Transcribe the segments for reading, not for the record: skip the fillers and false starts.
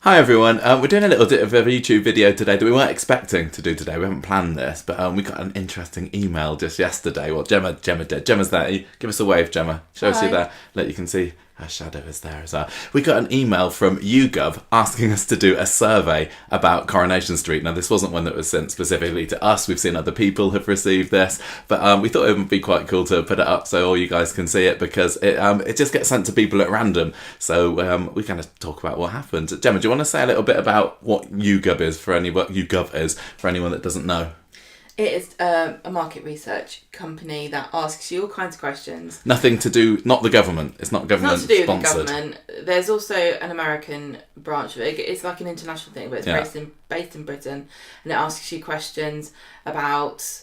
Hi everyone, we're doing a little bit of a YouTube video today that we weren't expecting to do today. We haven't planned this, but we got an interesting email just yesterday. Well, Gemma did. Gemma's there. Give us a wave, Gemma. Show us you there. Look, you can see her shadow is there as well. We got an email from YouGov asking us to do a survey about Coronation Street. Now, this wasn't one that was sent specifically to us. We've seen other people have received this, but we thought it would be quite cool to put it up so all you guys can see it, because it just gets sent to people at random. So we kind of talk about what happened. Gemma, do you want to say a little bit about what YouGov is for anyone that doesn't know? It is a market research company that asks you all kinds of questions. Nothing to do, not the government. It's not government sponsored. It's not to do with the government. There's also an American branch of it. It's like an international thing, but it's based in Britain. And it asks you questions about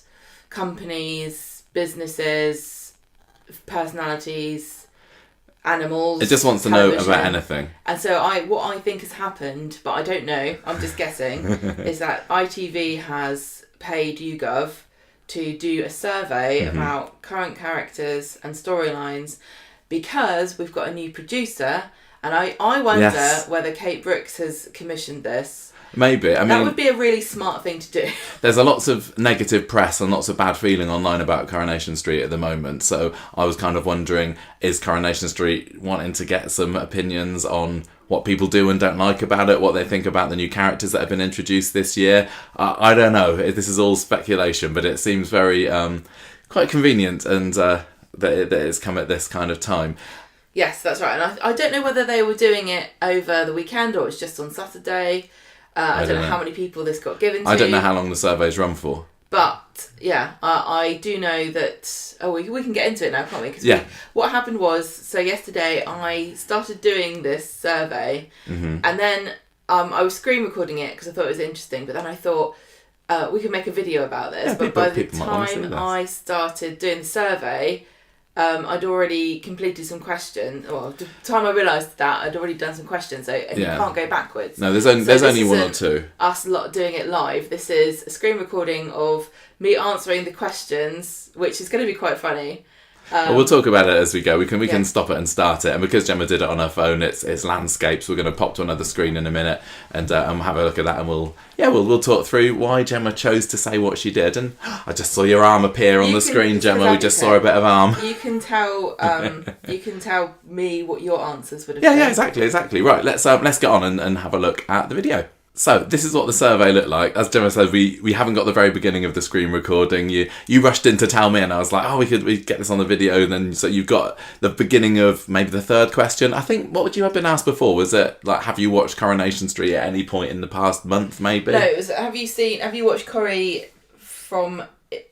companies, businesses, personalities, animals. It just wants to know about anything. And so what I think has happened, but I don't know, I'm just guessing, is that ITV has paid YouGov to do a survey about current characters and storylines, because we've got a new producer, and I wonder whether Kate Brooks has commissioned this. Maybe. I mean, that would be a really smart thing to do. There's a lots of negative press and lots of bad feeling online about Coronation Street at the moment. So I was kind of wondering, is Coronation Street wanting to get some opinions on what people do and don't like about it, what they think about the new characters that have been introduced this year? I don't know. This is all speculation, but it seems very quite convenient, and that it's come at this kind of time. Yes, that's right. And I don't know whether they were doing it over the weekend or it's just on Saturday. I don't know how many people this got given to. I don't know how long the survey's run for. But, yeah, I do know that... Oh, we can get into it now, can't we? Because what happened was, so yesterday I started doing this survey, and then I was screen recording it because I thought it was interesting, but then I thought we could make a video about this. Yeah, but by the time I started doing the survey, I'd already completed some questions. Well, the time I realised that, I'd already done some questions, so you can't go backwards. No, there's only one or two. Us doing it live. This is a screen recording of me answering the questions, which is going to be quite funny. Well, we'll talk about it as we go. We can stop it and start it, and because Gemma did it on her phone, it's landscapes. We're going to pop to another screen in a minute and have a look at that, and we'll talk through why Gemma chose to say what she did. And I just saw your arm appear on the screen, Gemma. We just saw a bit of arm. You can tell me what your answers would have been. Yeah, exactly. Right, let's get on and have a look at the video. So this is what the survey looked like. As Gemma said, we haven't got the very beginning of the screen recording. You rushed in to tell me, and I was like, we get this on the video. And then so you've got the beginning of maybe the third question. I think, what would you have been asked before? Was it like, have you watched Coronation Street at any point in the past month? Maybe. No, it was, have you watched Corrie from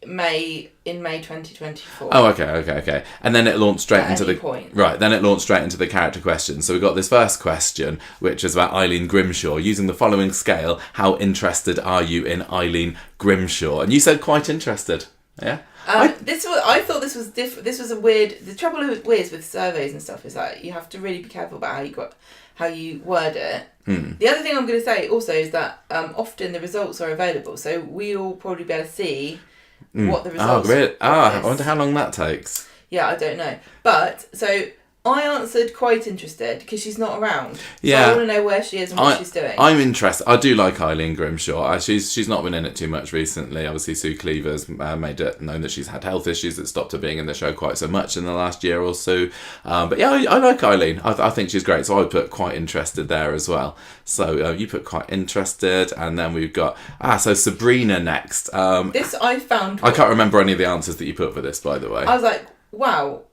May 2024? Oh, okay. And then it launched straight into the point. Right. Then it launched straight into the character questions. So we got this first question, which is about Eileen Grimshaw. Using the following scale, how interested are you in Eileen Grimshaw? And you said quite interested. Yeah. I thought this was different. This was a weird. The trouble with surveys and stuff is that you have to really be careful about how you word it. The other thing I'm going to say also is that often the results are available, so we'll probably be able to see what the results are. Oh, really? I wonder how long that takes. Yeah, I don't know. But, so, I answered quite interested because she's not around. So yeah. I want to know where she is and what she's doing. I'm interested. I do like Eileen Grimshaw. She's not been in it too much recently. Obviously, Sue Cleaver's made it known that she's had health issues that stopped her being in the show quite so much in the last year or so. But yeah, I like Eileen. I think she's great. So I would put quite interested there as well. So you put quite interested, and then we've got so Sabrina next. This I found. I can't remember any of the answers that you put for this, by the way. I was like, wow.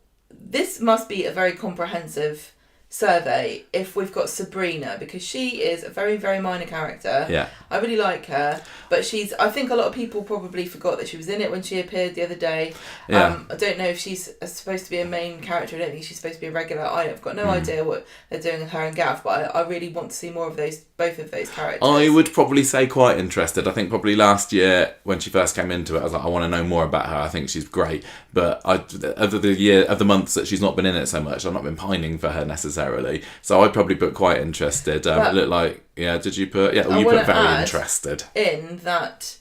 This must be a very comprehensive survey if we've got Sabrina, because she is a very, very minor character. Yeah. I really like her, but I think a lot of people probably forgot that she was in it when she appeared the other day. Yeah. I don't know if she's supposed to be a main character. I don't think she's supposed to be a regular. I've got no idea what they're doing with her and Gav, but I really want to see more of both of those characters. I would probably say quite interested. I think probably last year when she first came into it, I was like, I want to know more about her. I think she's great. But over the months that she's not been in it so much, I've not been pining for her necessarily. So I'd probably put quite interested. It looked like, did you put, you put very interested. In that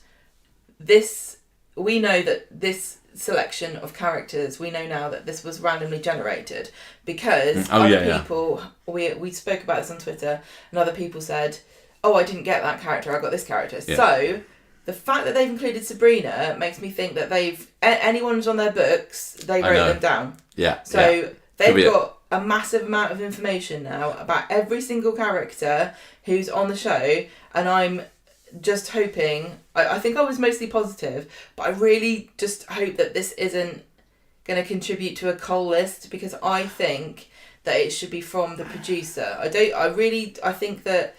we know that this selection of characters, we know now that this was randomly generated because people, we spoke about this on Twitter, and other people said, oh, I didn't get that character, I got this character. Yeah. So the fact that they've included Sabrina makes me think that anyone who's on their books, they wrote them down. Yeah. So they've got a massive amount of information now about every single character who's on the show, and I'm just hoping, I think I was mostly positive, but I really just hope that this isn't going to contribute to a cull list, because I think that it should be from the producer. I think that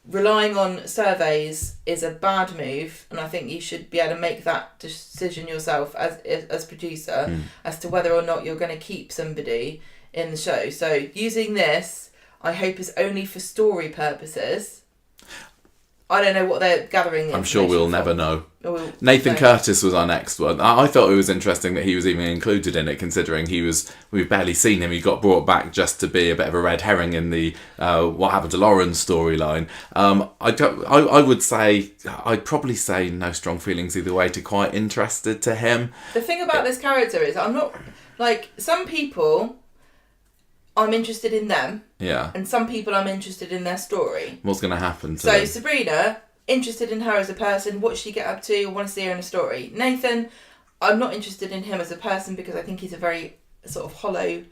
relying on surveys is a bad move, and I think you should be able to make that decision yourself as producer as to whether or not you're going to keep somebody in the show. So using this, I hope, is only for story purposes. I don't know what they're gathering. I'm sure we'll never know. Nathan Curtis was our next one. I thought it was interesting that he was even included in it, considering we've barely seen him. He got brought back just to be a bit of a red herring in the What Happened to Lauren's storyline. I would say, I'd probably say no strong feelings either way, to quite interested to him. The thing about this character is, I'm not, like, some people, I'm interested in them. Yeah. And some people, I'm interested in their story. What's going to happen to them? them? Sabrina, interested in her as a person. What she get up to? Want to see her in a story. Nathan, I'm not interested in him as a person because I think he's a very sort of hollow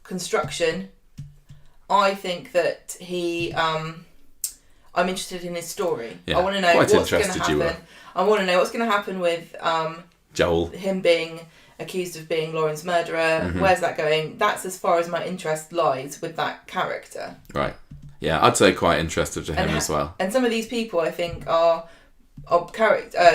construction. I think that I'm interested in his story. Yeah. I want to know what's going to happen. I want to know what's going to happen with Joel. Him being accused of being Lauren's murderer. Where's that going? That's as far as my interest lies with that character. Right. Yeah, I'd say quite interested to him as well. And some of these people, I think, are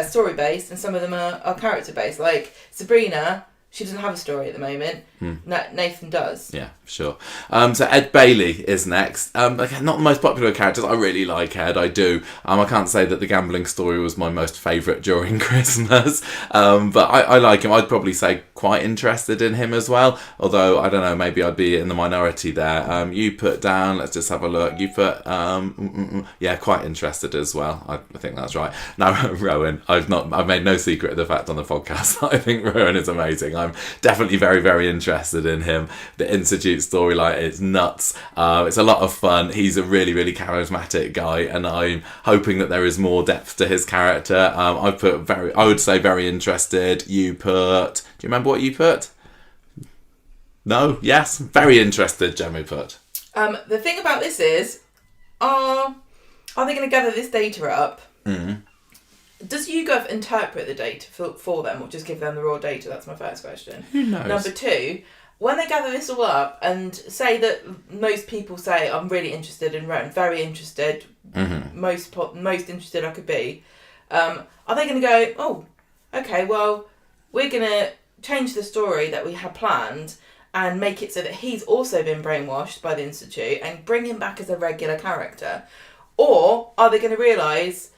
story based, and some of them are character based. Like Sabrina, she doesn't have a story at the moment. Nathan does. Yeah, sure. So Ed Bailey is next. Not the most popular characters. I really like Ed. I do. I can't say that the gambling story was my most favourite during Christmas. But I like him. I'd probably say quite interested in him as well. Although, I don't know, maybe I'd be in the minority there. You put down, let's just have a look. You put, yeah, quite interested as well. I think that's right. Now, Rowan, I've made no secret of the fact on the podcast that I think Rowan is amazing. I'm definitely very, very interested in him. The Institute storyline is nuts. It's a lot of fun. He's a really, really charismatic guy, and I'm hoping that there is more depth to his character. I would say very interested. You put, do you remember what you put? No? Yes? Very interested, Gemma put. The thing about this is, are they going to gather this data up? Does YouGov interpret the data for them, or just give them the raw data? That's my first question. Who knows? Number two, when they gather this all up and say that most people say, I'm really interested in Rowan, very interested, most interested I could be, are they going to go, oh, okay, well, we're going to change the story that we had planned and make it so that he's also been brainwashed by the Institute and bring him back as a regular character? Or are they going to realise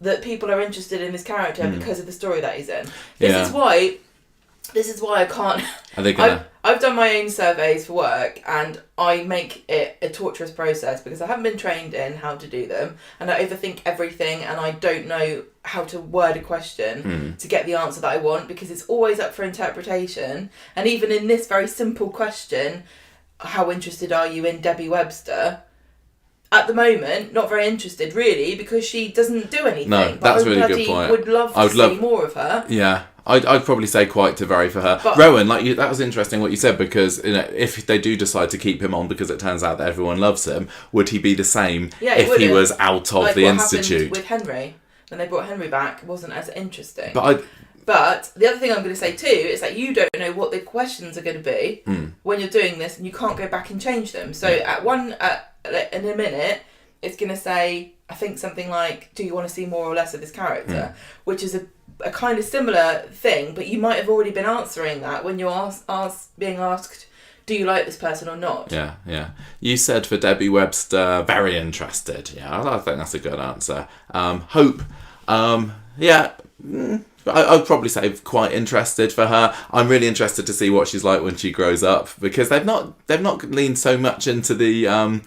that people are interested in this character because of the story that he's in? This is why I can't. Are they gonna... I've done my own surveys for work, and I make it a torturous process because I haven't been trained in how to do them, and I overthink everything, and I don't know how to word a question to get the answer that I want, because it's always up for interpretation. And even in this very simple question, how interested are you in Debbie Webster? At the moment, not very interested, really, because she doesn't do anything. No, that's a really good point. Would love to see more of her. Yeah, I'd probably say quite to vary for her. But Rowan, that was interesting what you said, because if they do decide to keep him on because it turns out that everyone loves him, would he be the same if he was out of the Institute? With Henry, when they brought Henry back, wasn't as interesting. But the other thing I'm going to say too is that you don't know what the questions are going to be when you're doing this, and you can't go back and change them. So in a minute, it's going to say, I think something like, do you want to see more or less of this character? Which is a kind of similar thing, but you might have already been answering that when you're being asked, do you like this person or not? Yeah. You said for Debbie Webster, very interested. Yeah, I think that's a good answer. Hope, I'd probably say quite interested for her. I'm really interested to see what she's like when she grows up, because they've not leaned so much into the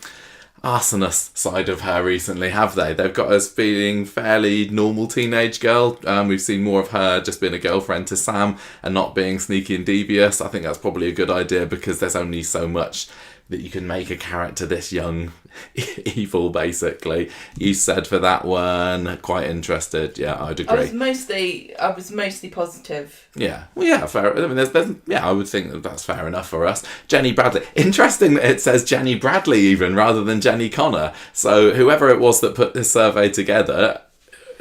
arsonist side of her recently, have they? They've got us being fairly normal teenage girl. We've seen more of her just being a girlfriend to Sam and not being sneaky and devious. I think that's probably a good idea because there's only so much that you can make a character this young evil, basically. You said for that one, quite interested. Yeah, I'd agree. I was mostly positive. Yeah, well, yeah, fair. I mean, there's I would think that's fair enough for us. Jenny Bradley. Interesting that it says Jenny Bradley even rather than Jenny Connor. So whoever it was that put this survey together,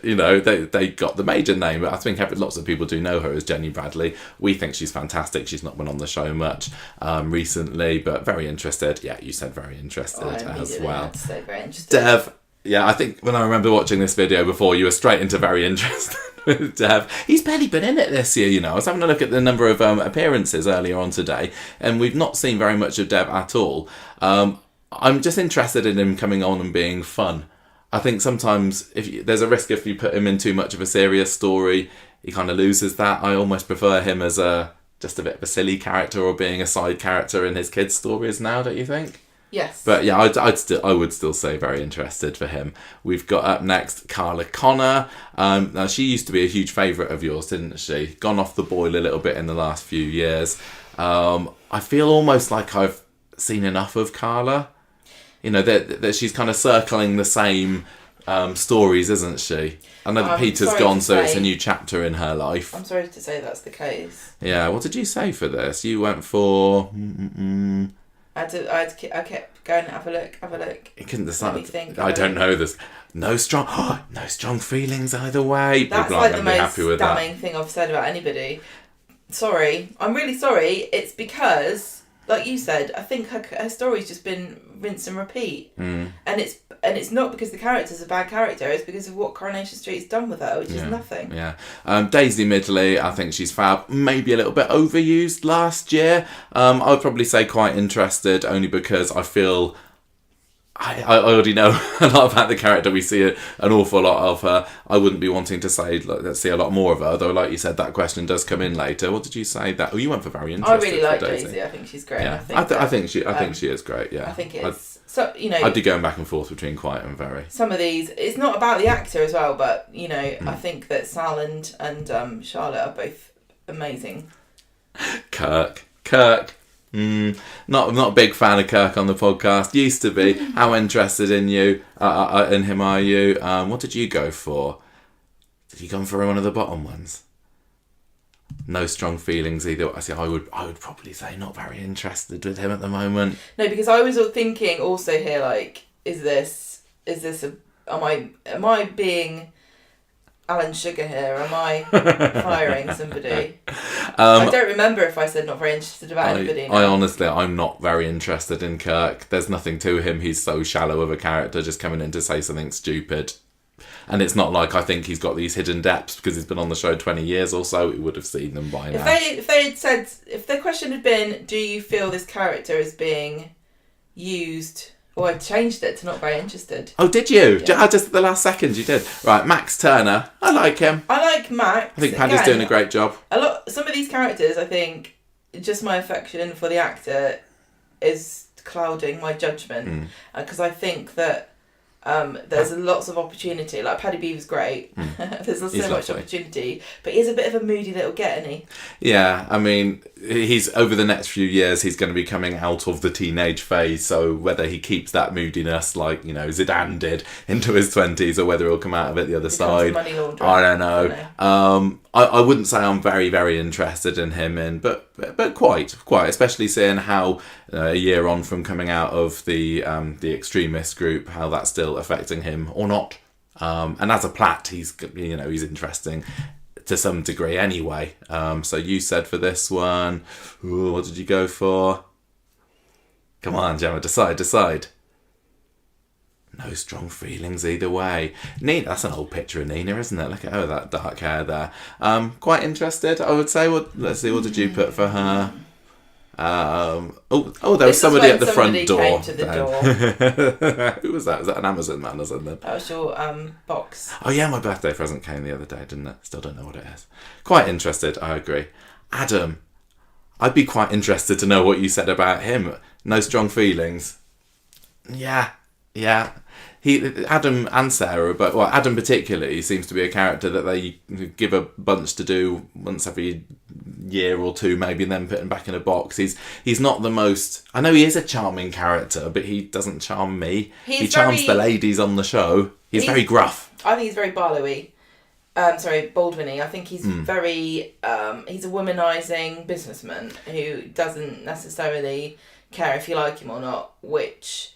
you know, they got the major name, but I think lots of people do know her as Jenny Bradley. We think she's fantastic. She's not been on the show much recently, but very interested. Yeah, you said very interested as well. So very interested. Dev, yeah, I think when I remember watching this video before, you were straight into very interested with Dev. He's barely been in it this year, you know. I was having a look at the number of appearances earlier on today, and we've not seen very much of Dev at all. I'm just interested in him coming on and being fun. I think sometimes there's a risk if you put him in too much of a serious story, he kind of loses that. I almost prefer him as just a bit of a silly character or being a side character in his kids' stories now, don't you think? Yes. But yeah, I would still say very interested for him. We've got up next Carla Connor. Now she used to be a huge favourite of yours, didn't she? Gone off the boil a little bit in the last few years. I feel almost like I've seen enough of Carla. You know, that she's kind of circling the same stories, isn't she? I know that Peter's gone, so it's a new chapter in her life. I'm sorry to say that's the case. Yeah, what did you say for this? You went for... I kept going, have a look. You couldn't decide. I don't know this. No strong feelings either way. That's People like aren't the going to be most happy with damning thing I've said about anybody. Sorry. I'm really sorry. It's because... Like you said, I think her story's just been rinse and repeat, and it's not because the character's a bad character. It's because of what Coronation Street's done with her, which is nothing. Yeah, Daisy Midley, I think she's fab. Maybe a little bit overused last year. I would probably say quite interested, only because I feel. I already know a lot about the character. We see an awful lot of her. I wouldn't be wanting to say let's see a lot more of her, though. Like you said, that question does come in later. What did you say? That you went for very interested. I really like Daisy. I think she's great. Yeah, I think she is great. Yeah, I think it's so I'd be going back and forth between quite and very. Some of these, it's not about the actor as well, but you know, I think that Sal and Charlotte are both amazing. Kirk. Not a big fan of Kirk on the podcast. Used to be. How interested in him are you? What did you go for? Did you go for one of the bottom ones? No strong feelings either. I would probably say not very interested with him at the moment. No, because I was thinking also here, like, am I being Alan Sugar here? Am I firing somebody? I don't remember if I said not very interested about anybody. I'm not very interested in Kirk. There's nothing to him. He's so shallow of a character, just coming in to say something stupid. And it's not like I think he's got these hidden depths because he's been on the show 20 years or so. We would have seen them by now. If they had said, if the question had been, do you feel this character is being used... Well, I changed it to not very interested. Oh, did you? Yeah. Just at the last second you did. Right, Max Turner. I like him. I like Max. I think Paddy's doing a great job. Some of these characters, I think, just my affection for the actor is clouding my judgment. Because I think that there's lots of opportunity. Like, Paddy Beaver's great. There's so much opportunity. But he's a bit of a moody little git, isn't he? Yeah, I mean, he's over the next few years, he's going to be coming out of the teenage phase. So whether he keeps that moodiness, like, you know, Zidane did into his 20s, or whether he'll come out of it the other side, I don't know. I wouldn't say I'm very, very interested in him, but quite, especially seeing how a year on from coming out of the extremist group, how that's still affecting him or not. And as a Platt, he's interesting to some degree anyway. So you said for this one, what did you go for? Come on, Gemma, decide. No strong feelings either way. Nina, that's an old picture of Nina, isn't it? Look at her, that dark hair there. Quite interested, I would say. Let's see, what did you put for her? There was somebody at the front door. Came to the door. Who was that? Was that an Amazon man or something? That was your box. Oh yeah, my birthday present came the other day, didn't it? Still don't know what it is. Quite interested, I agree. Adam, I'd be quite interested to know what you said about him. No strong feelings. Yeah. Yeah. Adam and Sarah, but Adam particularly seems to be a character that they give a bunch to do once every year or two, maybe, and then put him back in a box. He's not the most. I know he is a charming character, but he doesn't charm me. He charms the ladies on the show. He's very gruff. I think he's very Barlowy. Baldwin-y. I think he's very. He's a womanising businessman who doesn't necessarily care if you like him or not, which.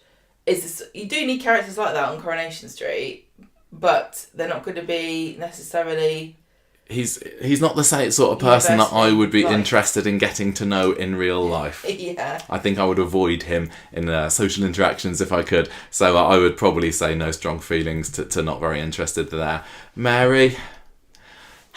You do need characters like that on Coronation Street, but they're not going to be necessarily... He's not the same sort of person that I would be interested in getting to know in real life. Yeah. I think I would avoid him in social interactions if I could. So I would probably say no strong feelings to not very interested there. Mary,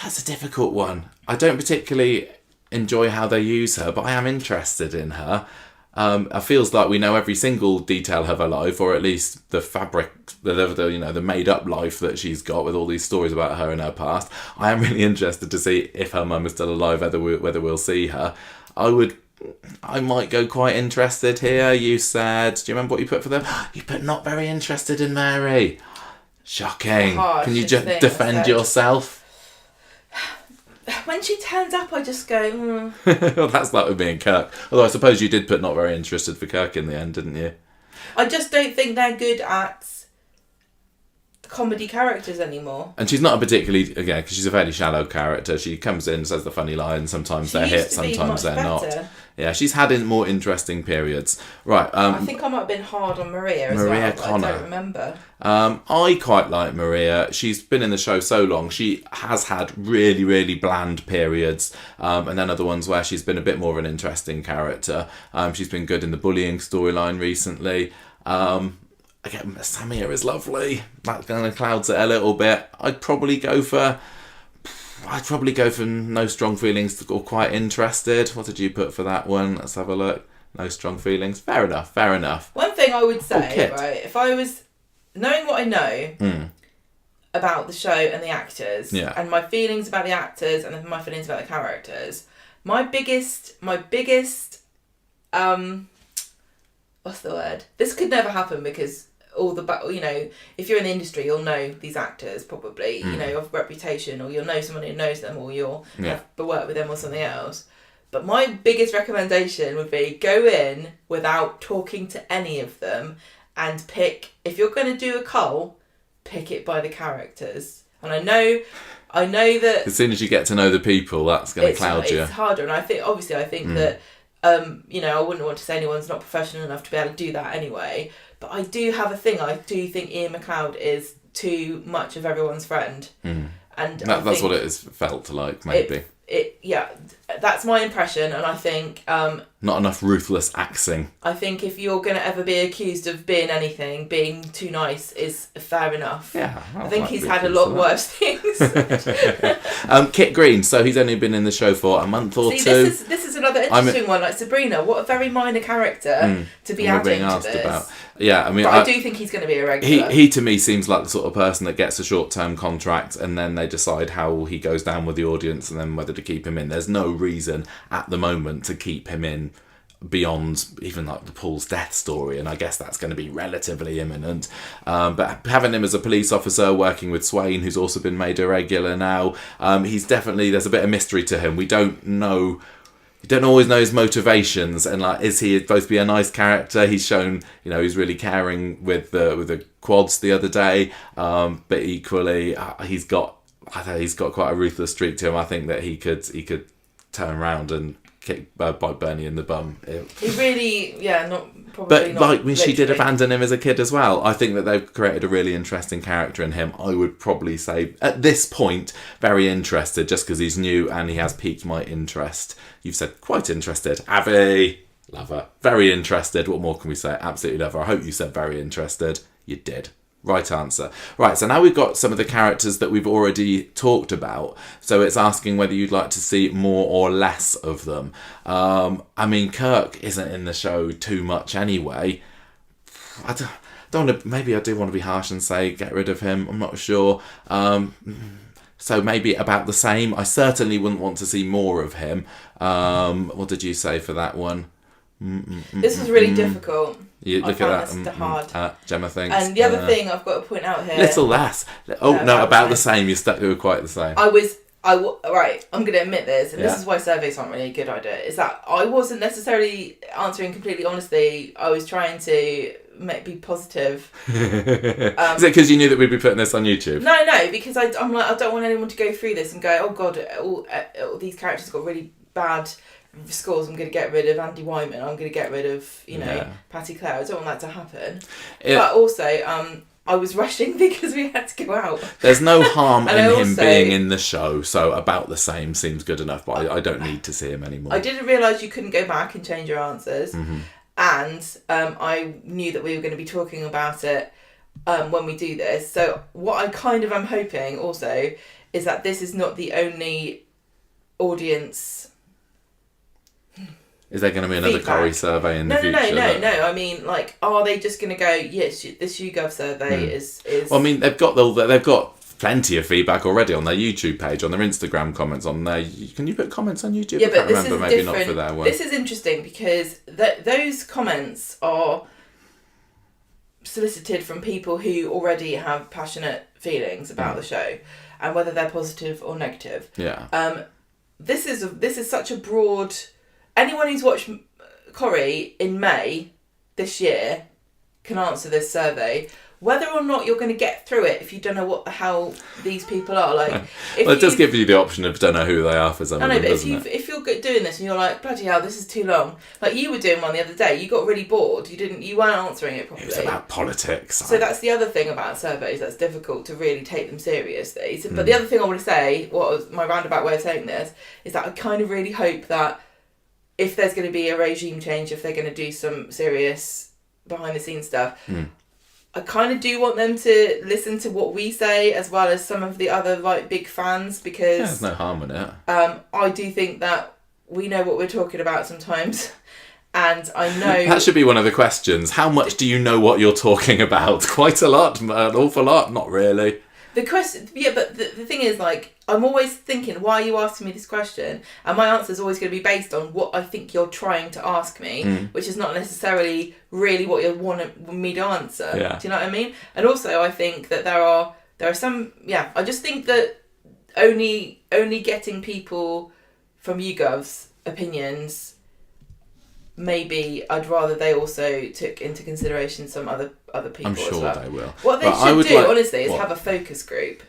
that's a difficult one. I don't particularly enjoy how they use her, but I am interested in her. It feels like we know every single detail of her life, or at least the fabric, the made up life that she's got with all these stories about her in her past. I am really interested to see if her mum is still alive, whether we'll see her. I might go quite interested here. You said, do you remember what you put for them? You put not very interested in Mary. Shocking. Can you just defend yourself? When she turns up, I just go... Well, that's like with me and Kirk. Although I suppose you did put not very interested for Kirk in the end, didn't you? I just don't think they're good at comedy characters anymore. And she's not a particularly... Again, because she's a fairly shallow character. She comes in, says the funny lines. Sometimes they're hit, sometimes they're not. Yeah, she's had more interesting periods. Right. I think I might have been hard on Maria as well. Connor. I don't remember. I quite like Maria. She's been in the show so long. She has had really, really bland periods, and then other ones where she's been a bit more of an interesting character. She's been good in the bullying storyline recently. Again, Samir is lovely. That kind of clouds it a little bit. I'd probably go for no strong feelings or quite interested. What did you put for that one? Let's have a look. No strong feelings. Fair enough. One thing I would say, right, if I was knowing what I know about the show and the actors, and my feelings about the actors and my feelings about the characters, my biggest, what's the word? This could never happen because if you're in the industry, you'll know these actors probably, of reputation, or you'll know someone who knows them, or you'll have work with them or something else. But my biggest recommendation would be go in without talking to any of them and pick, if you're going to do a cull, pick it by the characters. And I know that... As soon as you get to know the people, that's going to cloud you. It's harder. And I think that, I wouldn't want to say anyone's not professional enough to be able to do that anyway. But I do have a thing. I do think Ian McLeod is too much of everyone's friend. And that's what it has felt like, maybe. That's my impression, and I think... not enough ruthless axing. I think if you're going to ever be accused of being anything, being too nice is fair enough. Yeah. I think he's had a lot worse things. Kit Green, so he's only been in the show for a month or two. This is another interesting one, like Sabrina. What a very minor character to be adding to this. About. Yeah, I mean... But I do think he's going to be a regular. He to me seems like the sort of person that gets a short-term contract and then they decide how he goes down with the audience and then whether to keep him in. There's no reason at the moment to keep him in beyond even like the Paul's death story, and I guess that's going to be relatively imminent. But having him as a police officer working with Swain, who's also been made a regular now, he's definitely, there's a bit of mystery to him. We don't always know his motivations, and like, is he supposed to be a nice character? He's shown, he's really caring with the quads the other day, but equally he's got quite a ruthless streak to him. I think that he could turn around and bite Bernie in the bum. He really, But she did abandon him as a kid as well. I think that they've created a really interesting character in him. I would probably say, at this point, very interested, just because he's new and he has piqued my interest. You've said quite interested. Avi, love her. Very interested. What more can we say? Absolutely love her. I hope you said very interested. You did. Right answer. Right, so now we've got some of the characters that we've already talked about. So it's asking whether you'd like to see more or less of them. I mean, Kirk isn't in the show too much anyway. I don't want to, maybe I do want to be harsh and say get rid of him. I'm not sure. So maybe about the same. I certainly wouldn't want to see more of him. What did you say for that one? This was really difficult. You look found at this that. hard. Gemma thinks. And the other thing I've got to point out here. Little less. Oh no, about the same. You were quite the same. Right, I'm going to admit this, and this is why surveys aren't really a good idea, is that I wasn't necessarily answering completely honestly. I was trying to be positive. Is it because you knew that we'd be putting this on YouTube? No, because I'm like, I don't want anyone to go through this and go, oh God, all these characters got really bad scores. I'm going to get rid of Andy Wyman. I'm going to get rid of, Patty Clare. I don't want that to happen. But also, I was rushing because we had to go out. There's no harm in him being in the show, so about the same seems good enough, but I don't need to see him anymore. I didn't realise you couldn't go back and change your answers. Mm-hmm. And I knew that we were going to be talking about it when we do this. So what I kind of am hoping also is that this is not the only audience... Is there going to be another Corrie survey in the future? No. I mean, like, are they just going to go? Yes, this YouGov survey is. Well, I mean, they've got plenty of feedback already on their YouTube page, on their Instagram comments, on their. Can you put comments on YouTube? Yeah, I can't but remember. Maybe not for their one. This is interesting because those comments are solicited from people who already have passionate feelings about the show, and whether they're positive or negative. Yeah. This is such a broad. Anyone who's watched Corrie in May this year can answer this survey. Whether or not you're going to get through it if you don't know what the hell these people are. Like, it does give you the option of don't know who they are for some reason. I know, but if you're doing this and you're like, bloody hell, this is too long. Like you were doing one the other day, you got really bored. You weren't answering it properly. It was about politics. So that's the other thing about surveys that's difficult to really take them seriously. So, but the other thing I want to say, what was my roundabout way of saying this, is that I kind of really hope that if there's going to be a regime change, if they're going to do some serious behind the scenes stuff, I kind of do want them to listen to what we say as well as some of the other like big fans, because there's no harm in it. I do think that we know what we're talking about sometimes, and I know that should be one of the questions. How much do you know what you're talking about? Quite a lot, an awful lot. Not really. The question, but the thing is, like, I'm always thinking, why are you asking me this question? And my answer is always going to be based on what I think you're trying to ask me, which is not necessarily really what you want me to answer. Yeah. Do you know what I mean? And also, I think that there are some. Yeah, I just think that only getting people from YouGov's opinions. Maybe I'd rather they also took into consideration some other people. I'm sure as well. they will. What they should do, honestly, is have a focus group.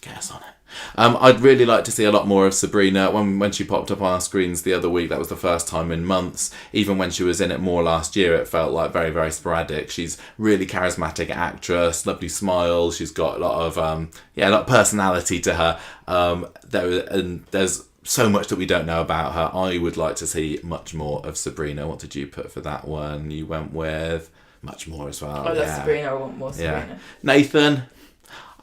Get us on it. I'd really like to see a lot more of Sabrina. When she popped up on our screens the other week, that was the first time in months. Even when she was in it more last year, it felt like very, very sporadic. She's really charismatic actress, lovely smile. She's got a lot of personality to her. There's so much that we don't know about her. I would like to see much more of Sabrina. What did you put for that one? You went with much more as well. I love Sabrina. I want more Sabrina. Yeah. Nathan.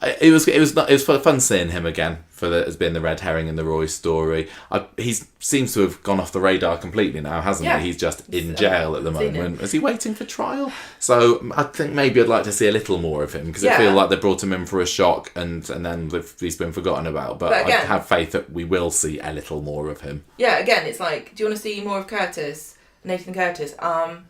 It was fun seeing him again as being the red herring in the Roy story. He seems to have gone off the radar completely now, hasn't he? He's just in jail at the moment. Is he waiting for trial? So I think maybe I'd like to see a little more of him, because I feel like they brought him in for a shock and then he's been forgotten about. But again, I have faith that we will see a little more of him. Yeah, again, it's like, do you want to see more of Nathan Curtis? I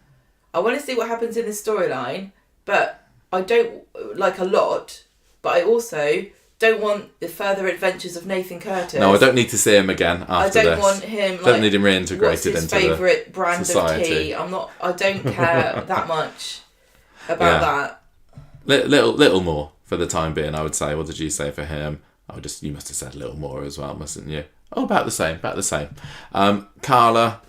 want to see what happens in this storyline, but I don't like a lot. But I also don't want the further adventures of Nathan Curtis. No, I don't need to see him again after this. I don't want him. Don't need him reintegrated what's his into favourite brand society. of tea? I don't care that much about that. Little more for the time being, I would say. What did you say for him? You must have said a little more as well, mustn't you? Oh, about the same. Carla.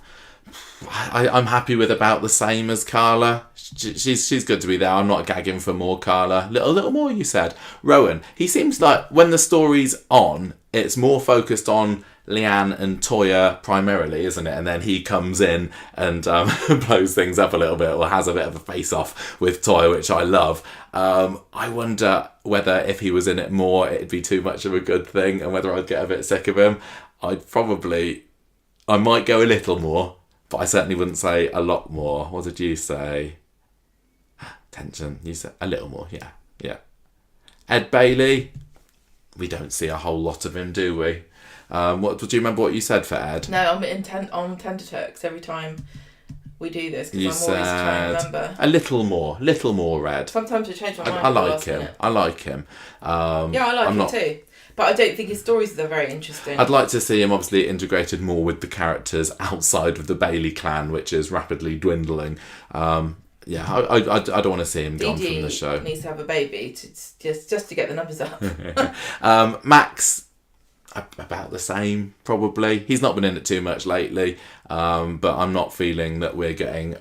I'm happy with about the same as Carla. She's good to be there. I'm not gagging for more Carla. Little more, you said. Rowan, he seems like when the story's on, it's more focused on Leanne and Toya primarily, isn't it? And then he comes in and blows things up a little bit, or has a bit of a face-off with Toya, which I love. I wonder whether if he was in it more, it'd be too much of a good thing, and whether I'd get a bit sick of him. I might go a little more, but I certainly wouldn't say a lot more. What did you say? Tension. You said a little more. Yeah. Ed Bailey. We don't see a whole lot of him, do we? What do you remember what you said for Ed? No, I'm on tenterhooks every time we do this, You because I'm always trying to said remember. a little more red. Sometimes I change my mind. I like him. I like him. Yeah, I like him too. But I don't think his stories are very interesting. I'd like to see him obviously integrated more with the characters outside of the Bailey clan, which is rapidly dwindling. Yeah, I don't want to see him gone from the show. Needs to have a baby just to get the numbers up. Max, about the same probably. He's not been in it too much lately, but I'm not feeling that we're getting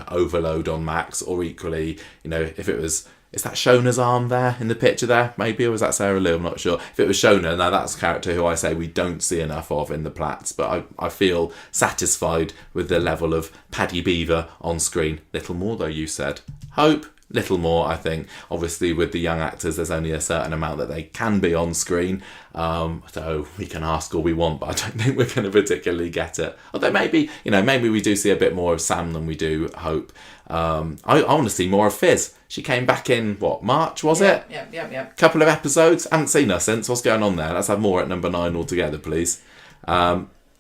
overload on Max. Or equally, if it was. Is that Shona's arm there in the picture there? Maybe, or was that Sarah Lou? I'm not sure. If it was Shona, now that's a character who I say we don't see enough of in the Platts, but I feel satisfied with the level of Paddy Beaver on screen. Little more though, you said. Hope, little more, I think. Obviously with the young actors, there's only a certain amount that they can be on screen. So we can ask all we want, but I don't think we're going to particularly get it. Although maybe we do see a bit more of Sam than we do Hope. I want to see more of Fizz. She came back in, March, was it? Yeah. Couple of episodes. Haven't seen her since. What's going on there? Let's have more at number 9 altogether, please.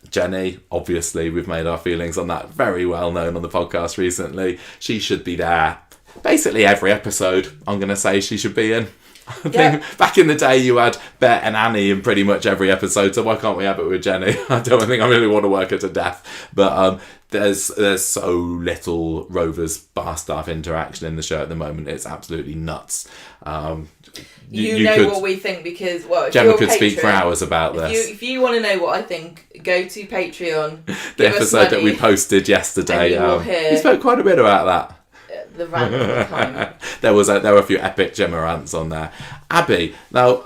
Jenny, obviously, we've made our feelings on that very well known on the podcast recently. She should be there. Basically every episode, I'm going to say she should be in. I think back in the day you had Bet and Annie in pretty much every episode, so why can't we have it with Jenny? I don't think I really want to work her to death. But there's so little Rovers bar staff interaction in the show at the moment. It's absolutely nuts. You know what we think, because Gemma could speak for hours about this. If you want to know what I think, go to Patreon. The episode that we posted yesterday. We spoke quite a bit about that. The rant of the time. There were a few epic Gemma rants on there. Abby, now,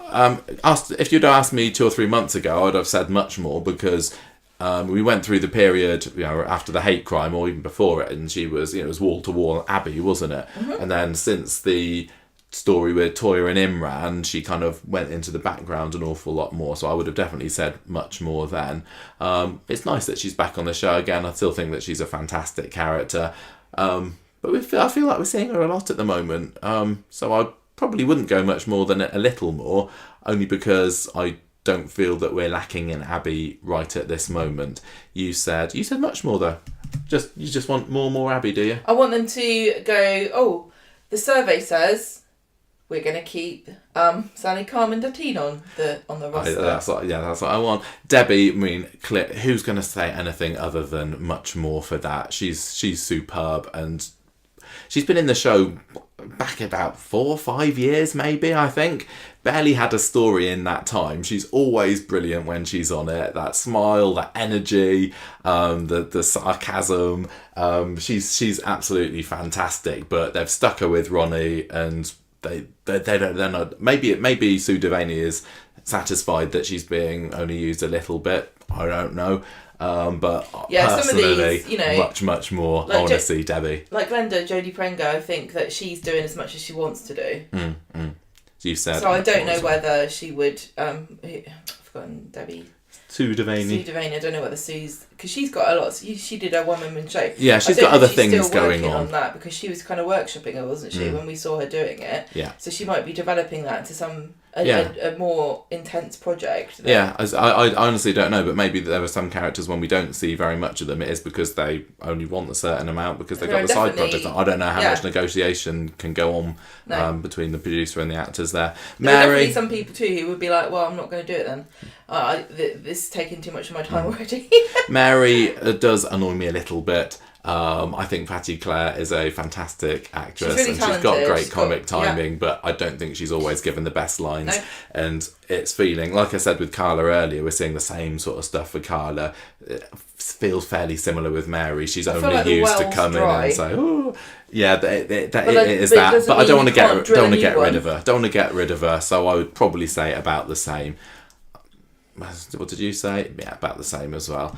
if you'd asked me 2 or 3 months ago, I'd have said much more, because we went through the period, after the hate crime or even before it, and she was, it was wall to wall Abby, wasn't it? Mm-hmm. And then since the story with Toya and Imran, she kind of went into the background an awful lot more. So I would have definitely said much more then. It's nice that she's back on the show again. I still think that she's a fantastic character. But I feel like we're seeing her a lot at the moment. So I probably wouldn't go much more than a little more, only because I don't feel that we're lacking in Abby right at this moment. You said much more though. You just want more Abby, do you? I want them to go, the survey says we're going to keep Sally, Carmen, Datine on the roster. That's what I want. Debbie, who's going to say anything other than much more for that? She's superb, and she's been in the show back about 4 or 5 years, maybe, I think. Barely had a story in that time. She's always brilliant when she's on it. That smile, that energy, the sarcasm. She's absolutely fantastic. But they've stuck her with Ronnie, and they're not. Maybe Sue Devaney is satisfied that she's being only used a little bit. I don't know. But personally, some of these, much more. I want to see Debbie. Like Glenda, Jodie Prenga, I think that she's doing as much as she wants to do. You said. So I don't know whether she would. I've forgotten Debbie. Sue Devaney. I don't know whether Sue's, because she's got a lot. She did her one-woman show. Yeah, she's got other things going on that, because she was kind of workshopping it, wasn't she, when we saw her doing it? Yeah. So she might be developing that to a more intense project. Yeah, I honestly don't know, but maybe there are some characters when we don't see very much of them, it is because they only want a certain amount because they've got the side projects. I don't know how much negotiation can go on between the producer and the actors there. There are definitely some people too who would be like, well, I'm not going to do it then. This is taking too much of my time already. Mary does annoy me a little bit. I think Patty Claire is a fantastic actress, she's she's got great comic timing, but I don't think she's always given the best lines. No. And it's feeling, like I said with Carla earlier, we're seeing the same sort of stuff for Carla. It feels fairly similar with Mary. She's only used to come in and say, "Oh, yeah, it is that." But I don't want to get rid of her. Don't want to get rid of her. So I would probably say about the same. What did you say? Yeah, about the same as well.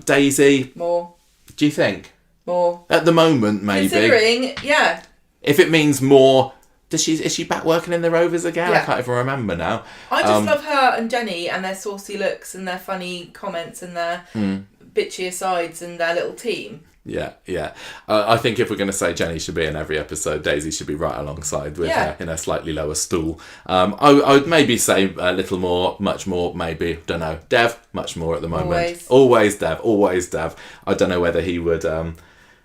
Daisy. More. Do you think? More. At the moment, maybe. Considering, yeah. If it means more, is she back working in the Rovers again? Yeah. I can't even remember now. I just love her and Jenny and their saucy looks and their funny comments and their bitchy asides and their little team. Yeah. I think if we're going to say Jenny should be in every episode, Daisy should be right alongside with her in a slightly lower stool. I would maybe say a little more, much more, maybe. Don't know. Dev, much more at the moment. Always Dev. I don't know whether he would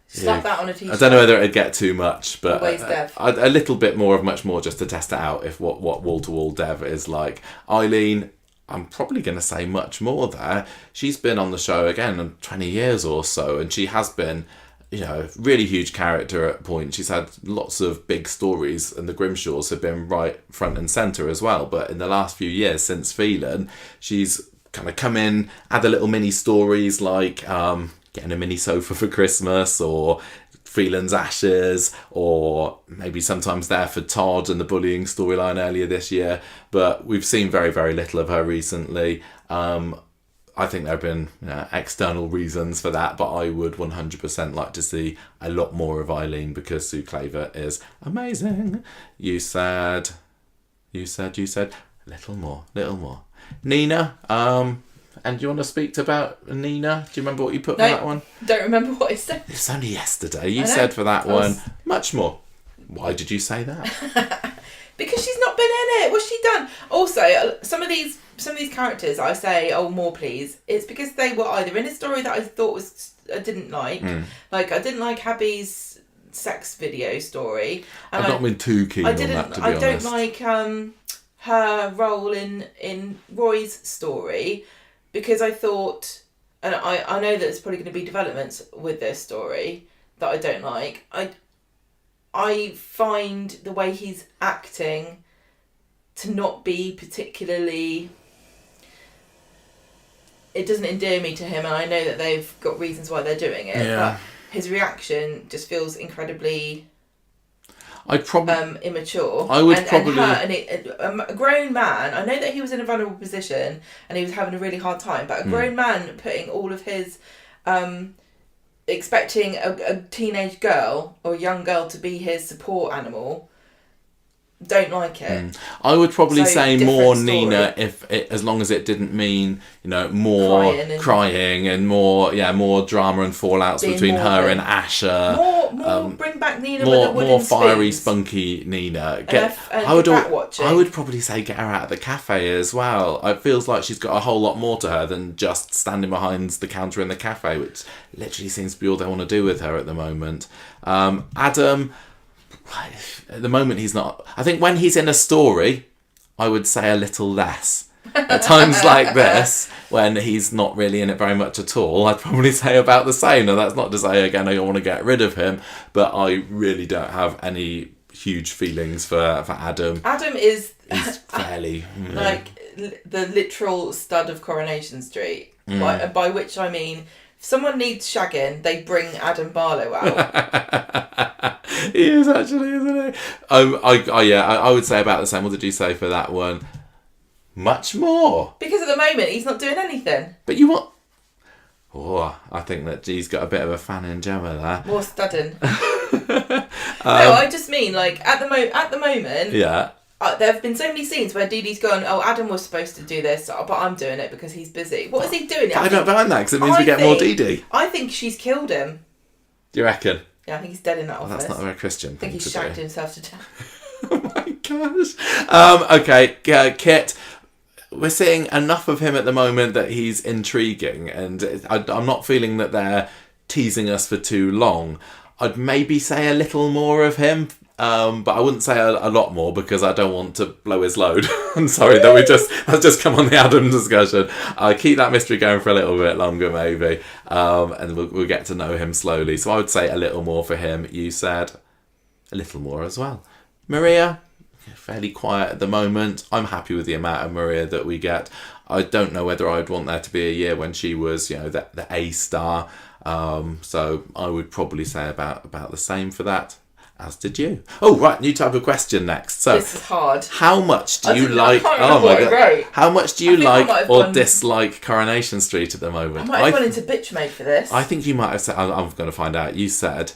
Slap that on a t-shirt. I don't know whether it'd get too much, but Always Dev. A little bit more of much more just to test it out. If what wall-to-wall Dev is like. Eileen, I'm probably going to say much more there. She's been on the show again 20 years or so, and she has been, you know, really huge character at points. She's had lots of big stories, and the Grimshaws have been right front and centre as well. But in the last few years since Phelan, she's kind of come in, had the little mini stories like getting a mini sofa for Christmas, or Phelan's Ashes, or maybe sometimes there for Todd and the bullying storyline earlier this year. But we've seen very, very little of her recently. I think there have been external reasons for that, but I would 100% like to see a lot more of Eileen, because Sue Claver is amazing. You said, little more. Nina, and do you want to speak about Nina? Do you remember what you put for that one? Don't remember what I said. It's only yesterday. You said for that one, much more. Why did you say that? Because she's not been in it. What's she done? Also, some of these characters, I say, oh, more please. It's because they were either in a story that I thought I didn't like. Like, I didn't like Abby's sex video story. And I've not been too keen on that, to be honest. I don't like her role in Roy's story, because I thought, and I know that there's probably going to be developments with this story that I don't like. I find the way he's acting to not be particularly... It doesn't endear me to him, and I know that they've got reasons why they're doing it. Yeah. But his reaction just feels incredibly... I'd probably immature. I would a grown man. I know that he was in a vulnerable position and he was having a really hard time, but a grown man putting all of his expecting a teenage girl or a young girl to be his support animal. Don't like it. I would probably say more story. Nina, as long as it didn't mean, you know, more crying and more drama and fallouts between her and Asher. More bring back Nina with the wooden more fiery, spoons. spunky Nina. I would probably say get her out of the cafe as well. It feels like she's got a whole lot more to her than just standing behind the counter in the cafe, which literally seems to be all they want to do with her at the moment. Adam, at the moment he's not. I think when he's in a story, I would say a little less. At times like this, when he's not really in it very much at all, I'd probably say about the same. Now, that's not to say, again, I don't want to get rid of him, but I really don't have any huge feelings for Adam. Adam is... He's fairly... like, the literal stud of Coronation Street. By which I mean, if someone needs shagging, they bring Adam Barlow out. He is actually, isn't he? I would say about the same. What did you say for that one? Much more. Because at the moment, he's not doing anything. But you want... Oh, I think that G's got a bit of a fan in Gemma there. More studding. No, I just mean, like, at the moment... Yeah. There have been so many scenes where Dee Dee's gone, oh, Adam was supposed to do this, but I'm doing it because he's busy. What is he doing? I don't mind that, because it means we get more Dee Dee. I think she's killed him. Do you reckon? Yeah, I think he's dead in that office. That's not a very Christian thing to do. I think he's shagged himself to death. Oh my gosh. Okay, Kit. We're seeing enough of him at the moment that he's intriguing, and I'm not feeling that they're teasing us for too long. I'd maybe say a little more of him, but I wouldn't say a lot more, because I don't want to blow his load. I'm sorry that that's just come on the Adam discussion. I'll keep that mystery going for a little bit longer, maybe, and we'll get to know him slowly. So I would say a little more for him. You said a little more as well. Maria, fairly quiet at the moment. I'm happy with the amount of Maria that we get. I don't know whether I'd want there to be a year when she was, the A star. So I would probably say about the same for that. As did you. Oh, right, new type of question next. So this is hard. How much do you like? Oh my god! How much do you like or dislike Coronation Street at the moment? I might have gone into bitch mode for this. I think you might have said. I'm going to find out. You said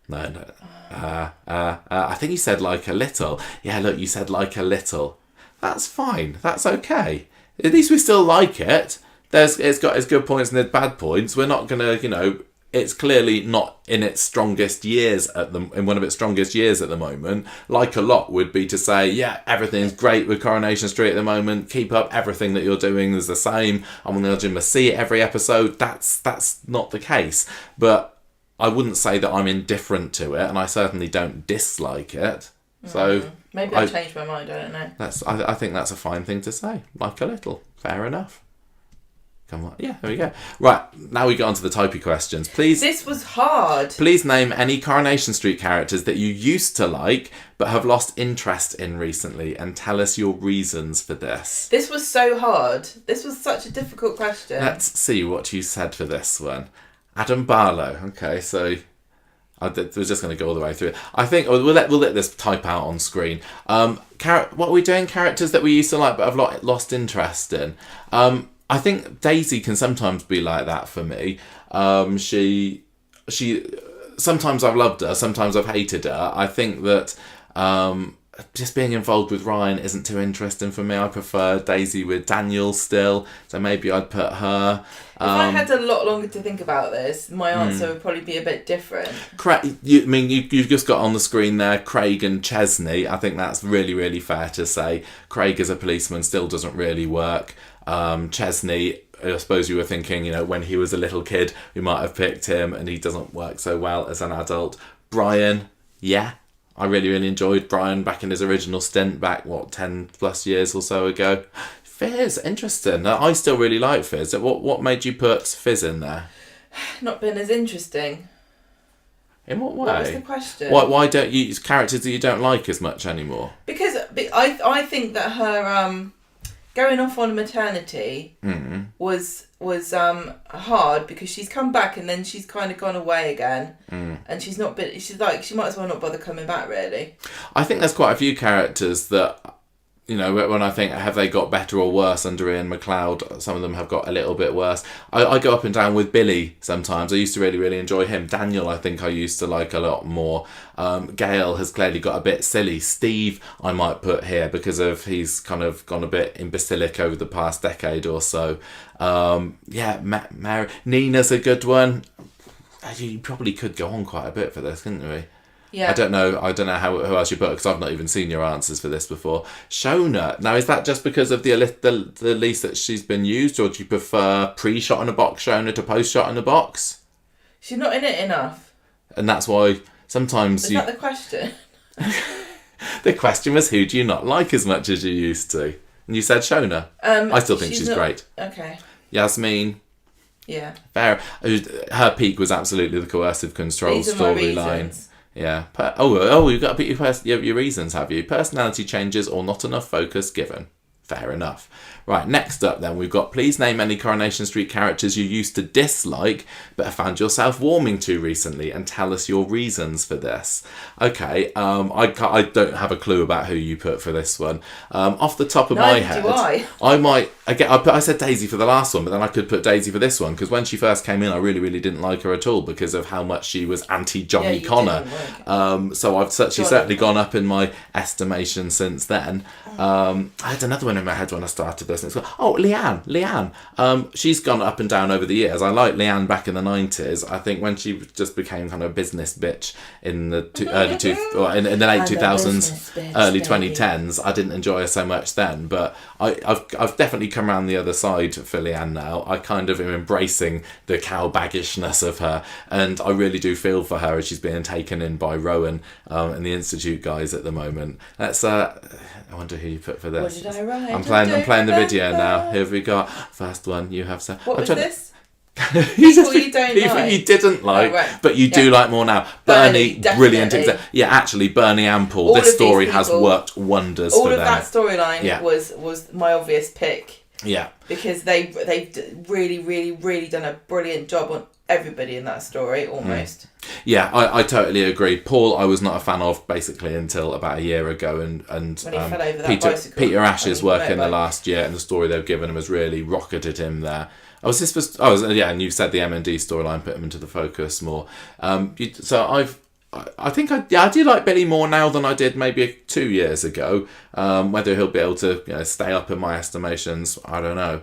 no. I think you said like a little. Yeah, look, you said like a little. That's fine. That's okay. At least we still like it. It's got its good points and its bad points. We're not gonna, it's clearly not in its strongest years in one of its strongest years at the moment. Like a lot would be to say, yeah, everything's great with Coronation Street at the moment. Keep up, everything that you're doing is the same. I'm going to see it every episode. That's not the case. But I wouldn't say that I'm indifferent to it, and I certainly don't dislike it. So maybe I've changed my mind. I don't know. I think that's a fine thing to say. Like a little, fair enough. Come on, yeah, there we go. Right, now we get on to the typey questions. Please. This was hard. Please name any Coronation Street characters that you used to like but have lost interest in recently, and tell us your reasons for this. This was so hard. This was such a difficult question. Let's see what you said for this one. Adam Barlow. Okay, so we're just going to go all the way through it. I think we'll let this type out on screen. What are we doing? Characters that we used to like but have lost interest in. I think Daisy can sometimes be like that for me. She sometimes I've loved her, sometimes I've hated her. I think that just being involved with Ryan isn't too interesting for me. I prefer Daisy with Daniel still, so maybe I'd put her. If I had a lot longer to think about this, my answer would probably be a bit different. You've just got on the screen there Craig and Chesney. I think that's really, really fair to say. Craig as a policeman still doesn't really work. Chesney, I suppose you were thinking, when he was a little kid, we might have picked him, and he doesn't work so well as an adult. Brian, yeah, I really, really enjoyed Brian back in his original stint back, 10 plus years or so ago. Fizz, interesting. I still really like Fizz. What made you put Fizz in there? Not been as interesting. In what way? What was the question? Why don't you use characters that you don't like as much anymore? Because I think that her going off on maternity was hard, because she's come back and then she's kind of gone away again, and she might as well not bother coming back, really. I think there's quite a few characters that, when I think, have they got better or worse under Ian McLeod? Some of them have got a little bit worse. I go up and down with Billy sometimes. I used to really, really enjoy him. Daniel, I think I used to like a lot more. Gail has clearly got a bit silly. Steve, I might put here because of he's kind of gone a bit imbecilic over the past decade or so. Mary, Nina's a good one. You probably could go on quite a bit for this, couldn't we? Yeah. I don't know who else you put, because I've not even seen your answers for this before. Shona. Now, is that just because of the least that she's been used, or do you prefer pre-shot in a box Shona to post-shot in a box? She's not in it enough. And that's why sometimes Is that the question? The question was, who do you not like as much as you used to? And you said Shona. I still think she's great. Okay. Yasmin. Yeah. Fair. Her peak was absolutely the coercive control storyline. Yeah. You've got to put your reasons, have you? Personality changes or not enough focus given. Fair enough. Right, next up then, we've got, please name any Coronation Street characters you used to dislike but have found yourself warming to recently, and tell us your reasons for this. Okay, I don't have a clue about who you put for this one. Off the top of my head, I said Daisy for the last one, but then I could put Daisy for this one, because when she first came in, I really, really didn't like her at all because of how much she was anti-Johnny Connor. So I've certainly gone up in my estimation since then. I had another one in my head when I started this, and it's Leanne. She's gone up and down over the years. I liked Leanne back in the 90s. I think when she just became kind of a business bitch in the in the late 2000s, early 2010s, I didn't enjoy her so much then. But I've definitely come around the other side for Leanne now. I kind of am embracing the cowbaggishness of her, and I really do feel for her as she's being taken in by Rowan and the Institute guys at the moment. That's I wonder who you put for this. What did I write? I'm playing the video now. Who have we got? First one you have said. What was this? People you don't like. You didn't like, right. But you do like more now. Bernie brilliant. Yeah, actually, Bernie and Paul. This story has worked wonders for them. All of that storyline was my obvious pick. Yeah. Because they've really, really, really done a brilliant job on everybody in that story, almost. Yeah, I totally agree. Paul, I was not a fan of basically until about a year ago, and when he fell over that bicycle. Peter Ash's work in the last year, and the story they've given him has really rocketed him there. And you said the M&D storyline put him into the focus more. I think I do like Billy more now than I did maybe 2 years ago. Whether he'll be able to stay up in my estimations, I don't know.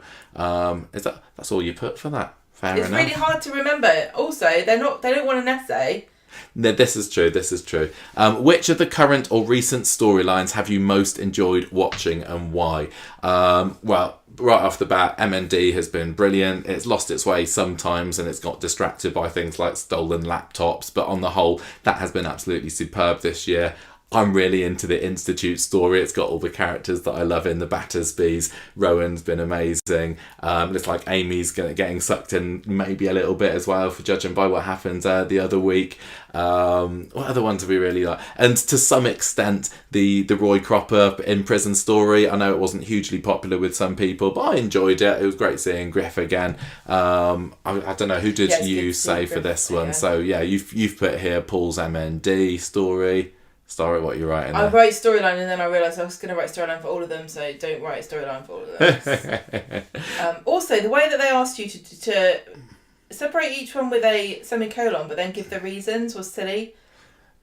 That's all you put for that? Fair enough. It's really hard to remember. Also, they don't want an essay. No, this is true. Which of the current or recent storylines have you most enjoyed watching, and why? Well, right off the bat, MND has been brilliant. It's lost its way sometimes and it's got distracted by things like stolen laptops, but on the whole, that has been absolutely superb this year. I'm really into the Institute story. It's got all the characters that I love in the Battersbys. Rowan's been amazing. Looks like Amy's getting sucked in maybe a little bit as well, for judging by what happened the other week. What other ones have we really like? And to some extent, the Roy Cropper in prison story. I know it wasn't hugely popular with some people, but I enjoyed it. It was great seeing Griff again. I don't know, who did you say for this one? So yeah, you've put here Paul's MND story. Sorry, what you're writing there? I wrote storyline and then I realised I was going to write storyline for all of them, so don't write storyline for all of them. Also, the way that they asked you to separate each one with a semicolon but then give the reasons was silly.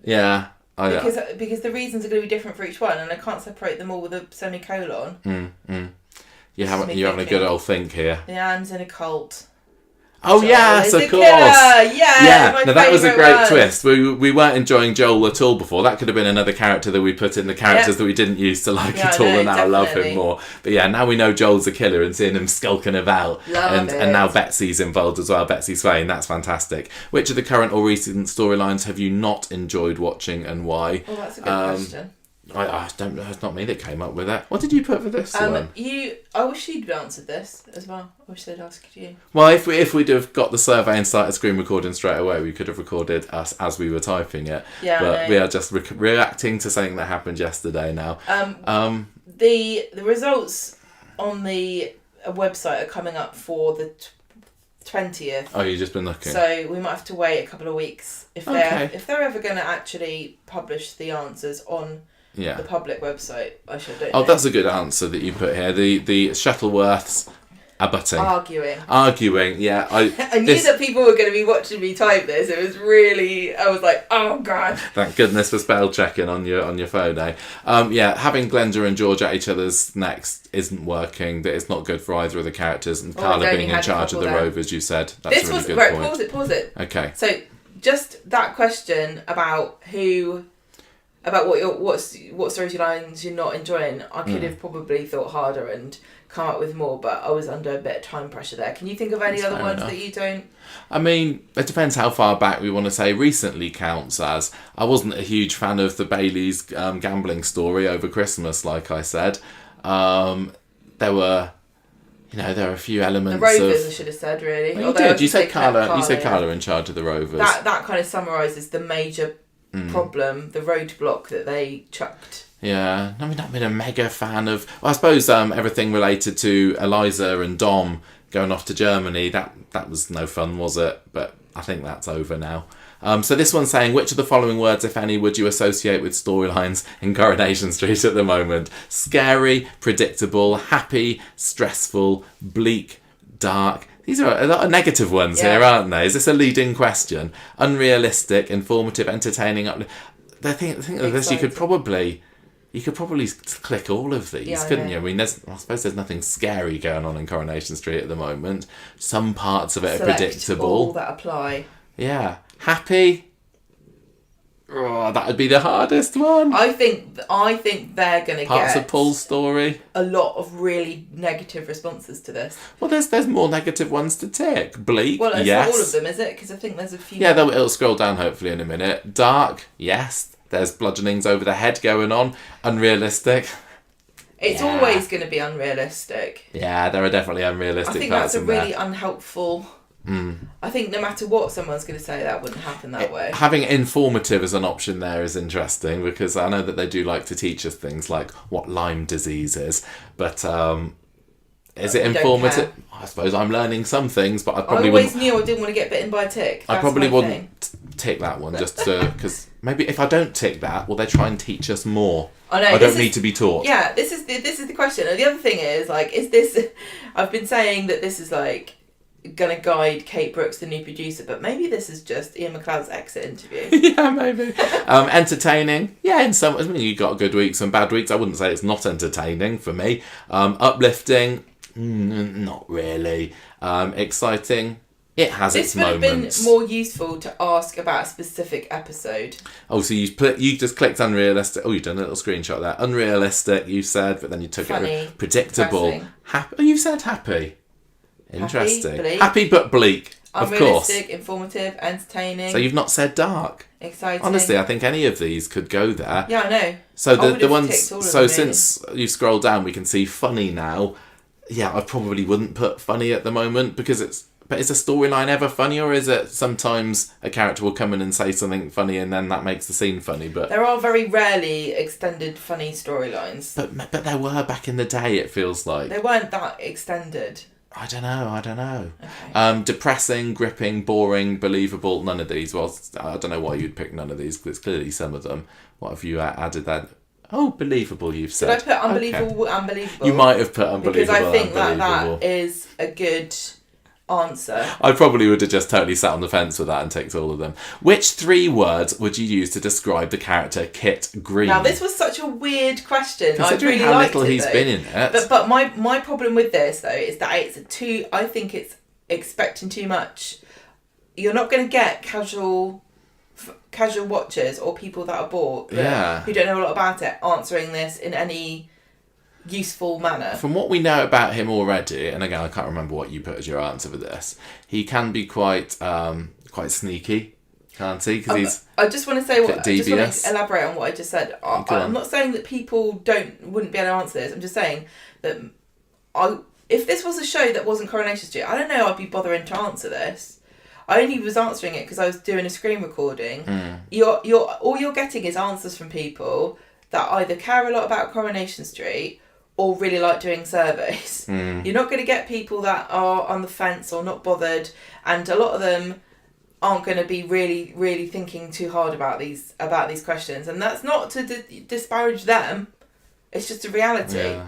Yeah. Because the reasons are going to be different for each one and I can't separate them all with a semicolon. You're having a good old think here. The Anne's in a cult. Oh, yes, of course. Yeah. Now, that was a great twist. We weren't enjoying Joel at all before. That could have been another character that we put in the characters that we didn't use to like at all and now love him more. But yeah, now we know Joel's a killer and seeing him skulking about. And now Betsy's involved as well, Betsy Swain. That's fantastic. Which of the current or recent storylines have you not enjoyed watching and why? Oh, that's a good question. I don't know. It's not me that came up with that. What did you put for this one? I wish you'd answered this as well. I wish they'd asked you. Well, if we'd have got the survey and started screen recording straight away, we could have recorded us as we were typing it. Yeah, but we are just reacting to something that happened yesterday now. The results on the website are coming up for the 20th. Oh, you've just been looking. So we might have to wait a couple of weeks if they're ever going to actually publish the answers on the public website. I don't know. That's a good answer that you put here. The Shuttleworths abutting. Arguing, yeah. I knew that people were going to be watching me type this. It was really, I was like, oh God. Thank goodness for spell checking on your phone, eh? Having Glenda and George at each other's necks isn't working. That it's not good for either of the characters. And Carla being in charge of the Rovers, you said. That's a really good point. Pause it. Okay. So just that question about what storylines you're not enjoying, I could have probably thought harder and come up with more, but I was under a bit of time pressure there. Can you think of any other ones that you don't? I mean, it depends how far back we want to say recently counts as. I wasn't a huge fan of the Bailey's gambling story over Christmas, like I said. There were a few elements the Rovers, I should have said, really. Well, you did. You said Carla. You said Carla in charge of the Rovers. That kind of summarises the major problem, the roadblock that they chucked. Yeah, I mean, I've been a mega fan of. Well, I suppose everything related to Eliza and Dom going off to Germany. That was no fun, was it? But I think that's over now. So this one's saying, which of the following words, if any, would you associate with storylines in Coronation Street at the moment? Scary, predictable, happy, stressful, bleak, dark. These are a lot of negative ones here, aren't they? Is this a leading question? Unrealistic, informative, entertaining. I think of this, you could probably click all of these, couldn't you? I mean, I suppose there's nothing scary going on in Coronation Street at the moment. Some parts of it are predictable. All that apply. Yeah. Happy. Oh, that would be the hardest one. I think they're going to get parts of Paul's story. A lot of really negative responses to this. Well, there's more negative ones to tick. Bleak, well, it's yes. not all of them, is it? Because I think there's a few. Yeah, it'll scroll down hopefully in a minute. Dark, yes. There's bludgeonings over the head going on. Unrealistic. It's always going to be unrealistic. Yeah, there are definitely unrealistic parts. I think that's a really unhelpful. I think no matter what someone's going to say, that wouldn't happen that way. Having informative as an option there is interesting, because I know that they do like to teach us things like what Lyme disease is, but is it informative? I suppose I'm learning some things, but I always knew I didn't want to get bitten by a tick. I probably wouldn't tick that one just because maybe if I don't tick that, will they try and teach us more? I don't need to be taught. Yeah, this is the question. And the other thing is, like, is this? I've been saying that this is like going to guide Kate Brooks, the new producer, but maybe this is just Ian McLeod's exit interview. Yeah, maybe. Entertaining. Yeah, in some. I mean, you got good weeks and bad weeks. I wouldn't say it's not entertaining for me. Uplifting. Not really. Exciting. It has This its would have moments. been more useful to ask about a specific episode. Oh, so you just clicked unrealistic. Oh, you've done a little screenshot there. Unrealistic, you said, but then you took Funny, it predictable. depressing. Happy. Oh, you said happy. Interesting. Bleak. Happy but bleak. Of course. Unrealistic, informative, entertaining. So you've not said dark. Exciting. Honestly, I think any of these could go there. Yeah, I know. So I the would've ones. ticked all of So them, since you scroll down, we can see funny now. Yeah, I probably wouldn't put funny at the moment because it's. But is a storyline ever funny, or is it sometimes a character will come in and say something funny and then that makes the scene funny? But there are very rarely extended funny storylines. But there were back in the day. It feels like They weren't that extended. I don't know. Okay. Depressing, gripping, boring, believable. None of these. Well, I don't know why you'd pick none of these because it's clearly some of them. What have you added then? Oh, believable. You've said. Did I put unbelievable? Okay. Unbelievable. You might have put unbelievable. Because I think unbelievable. that is a good answer. I probably would have just totally sat on the fence with that and ticked all of them. Which 3 words would you use to describe the character Kit Green? Now, this was such a weird question. Considering I really how liked little it, he's though. been in it. But my problem with this though is that I think it's expecting too much. You're not going to get casual watchers or people that are bored who don't know a lot about it answering this in any useful manner. From what we know about him already, and again I can't remember what you put as your answer for this, he can be quite sneaky, can't he? Because I just want to say I just want to elaborate on what I just said. I'm not saying that people wouldn't be able to answer this. I'm just saying that if this was a show that wasn't Coronation Street, I don't know I'd be bothering to answer this. I only was answering it because I was doing a screen recording. All you're getting is answers from people that either care a lot about Coronation Street or really like doing surveys. You're not going to get people that are on the fence or not bothered, and a lot of them aren't going to be really, really thinking too hard about these questions. And that's not to disparage them. It's just a reality. Yeah.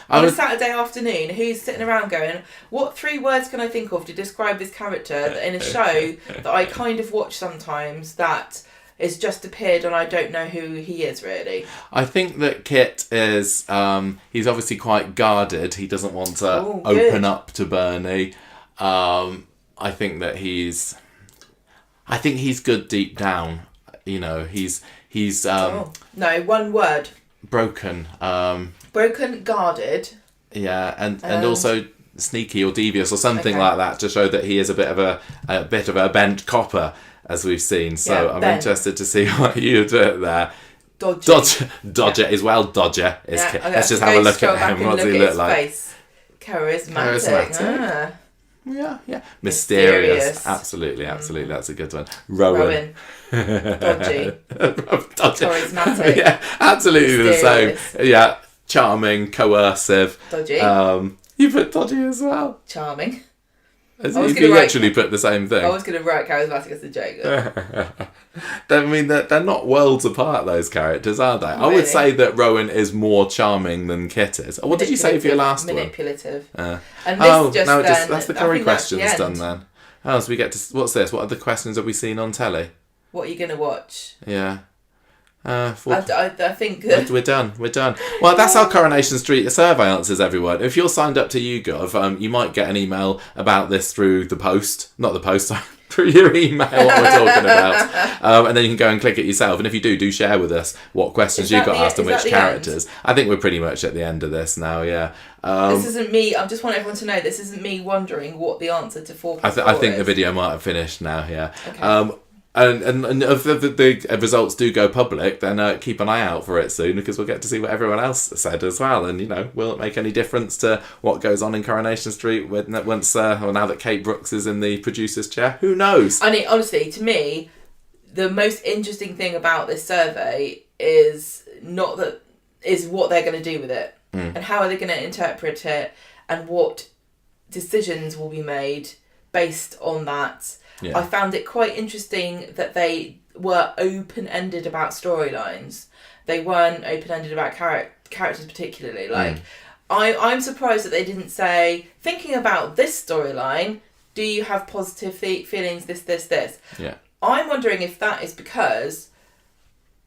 On a Saturday afternoon, who's sitting around going, what 3 words can I think of to describe this character in a show that I kind of watch sometimes that is just appeared and I don't know who he is really? I think that Kit is, he's obviously quite guarded. He doesn't want to open up to Bernie. I think that he's good deep down. You know, he's no, one word. Broken. Broken, guarded. Yeah, and also sneaky or devious or something like that to show that he is a bit of a bent copper, as we've seen. So I'm interested to see what you do there. Dodger as well. Dodger is. Yeah, okay. Let's just have a look at him. What does he look like? Face. Charismatic. Yeah. Mysterious. Absolutely. That's a good one. Rowan. Dodgy. Charismatic. Yeah, absolutely Mysterious. the same. Yeah, charming, coercive. Dodgy. You put dodgy as well. Charming. You actually put the same thing. I was going to write charismatic as a joke. I mean, they're not worlds apart, those characters, are they? Really? I would say that Rowan is more charming than Kit is. What did you say for your last Manipulative. one? And this that's the Corrie questions done then. Oh, so we get to... What's this? What other questions have we seen on telly? What are you going to watch? Yeah. I think we're done. Well, that's our Coronation Street survey answers, everyone. If you're signed up to YouGov, you might get an email about this through the post. Not the post, sorry. Through your email, what we're talking about. And then you can go and click it yourself. And if you do share with us what questions you got asked and which characters. I think we're pretty much at the end of this now, yeah. This isn't me. I just want everyone to know this isn't me wondering what the answer to 4+4 I think the video might have finished now, yeah. Okay. And if the results do go public, then keep an eye out for it soon, because we'll get to see what everyone else said as well. And, will it make any difference to what goes on in Coronation Street now that Kate Brooks is in the producer's chair? Who knows? I mean, honestly, to me, the most interesting thing about this survey is what they're going to do with it, and how are they going to interpret it, and what decisions will be made based on that. Yeah. I found it quite interesting that they were open-ended about storylines. They weren't open-ended about characters particularly. I'm surprised that they didn't say, thinking about this storyline, do you have positive feelings, this? Yeah. I'm wondering if that is because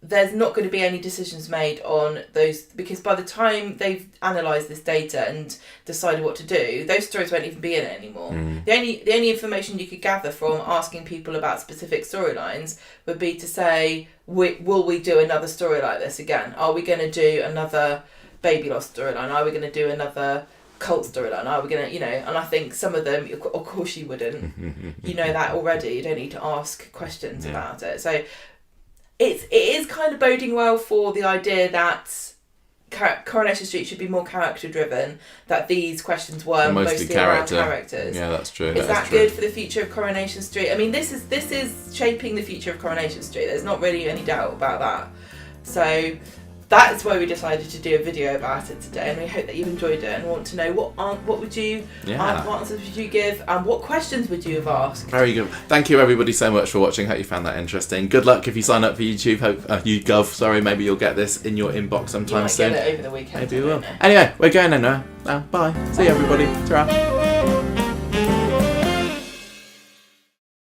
there's not going to be any decisions made on those, because by the time they've analysed this data and decided what to do, those stories won't even be in it anymore. The only information you could gather from asking people about specific storylines would be to say, will we do another story like this again? Are we going to do another baby loss storyline? Are we going to do another cult storyline? Are we going to, and I think some of them, of course you wouldn't. You know that already. You don't need to ask questions about it. So it is kind of boding well for the idea that Coronation Street should be more character driven, that these questions were mostly around characters. Yeah, that's true. Is that good for the future of Coronation Street? I mean, this is shaping the future of Coronation Street. There's not really any doubt about that. So that's why we decided to do a video about it today, and we hope that you enjoyed it and want to know what answers would you give, and what questions would you have asked. Very good. Thank you everybody so much for watching. Hope you found that interesting. Good luck if you sign up for YouTube. YouGov. Sorry, maybe you'll get this in your inbox sometime soon. You might get it over the weekend. Maybe we will. Anyway, we're going in now. Bye. See you everybody. Ta-ra.